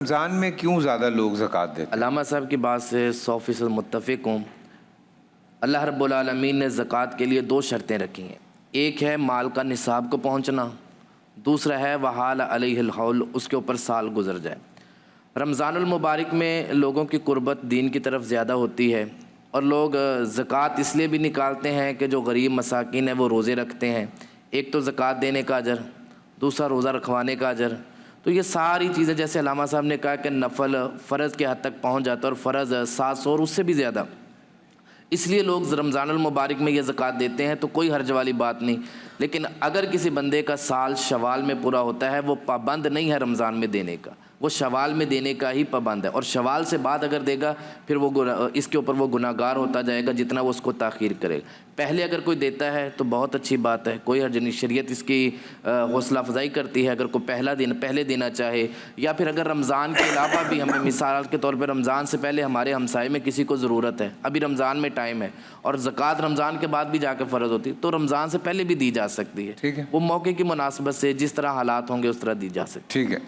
رمضان میں کیوں زیادہ لوگ زکوٰۃ دیتے ہیں؟ علامہ صاحب کی بات سے 100% متفق ہوں۔ اللہ رب العالمین نے زکوٰۃ کے لیے 2 شرطیں رکھی ہیں۔ ایک ہے مال کا نصاب کو پہنچنا، دوسرا ہے وحال علیہ الحول، اس کے اوپر سال گزر جائے۔ رمضان المبارک میں لوگوں کی قربت دین کی طرف زیادہ ہوتی ہے، اور لوگ زکوٰۃ اس لیے بھی نکالتے ہیں کہ جو غریب مساکین ہیں وہ روزے رکھتے ہیں، ایک تو زکوٰۃ دینے کا اجر، دوسرا روزہ رکھوانے کا اجر۔ تو یہ ساری چیزیں جیسے علامہ صاحب نے کہا کہ نفل فرض کے حد تک پہنچ جاتا ہے، اور فرض 700 اور اس سے بھی زیادہ، اس لیے لوگ رمضان المبارک میں یہ زکوٰۃ دیتے ہیں، تو کوئی حرج والی بات نہیں۔ لیکن اگر کسی بندے کا سال شوال میں پورا ہوتا ہے، وہ پابند نہیں ہے رمضان میں دینے کا، وہ شوال میں دینے کا ہی پابند ہے، اور شوال سے بعد اگر دے گا پھر وہ اس کے اوپر وہ گناہ گار ہوتا جائے گا جتنا وہ اس کو تاخیر کرے گا۔ پہلے اگر کوئی دیتا ہے تو بہت اچھی بات ہے، کوئی حرج نہیں، شریعت اس کی حوصلہ افزائی کرتی ہے۔ اگر کوئی پہلے دینا چاہے، یا پھر اگر رمضان کے علاوہ بھی ہمیں مثال کے طور پہ رمضان سے پہلے ہمارے ہمسائے میں کسی کو ضرورت ہے، ابھی رمضان میں ٹائم ہے، اور زکوٰۃ رمضان کے بعد بھی جا کے فرض ہوتی ہے، تو رمضان سے پہلے بھی دی جا سکتی ہے۔ ٹھیک ہے، وہ موقع کی مناسبت سے جس طرح حالات ہوں گے اس طرح دی جا سکتی ہے۔ ٹھیک ہے۔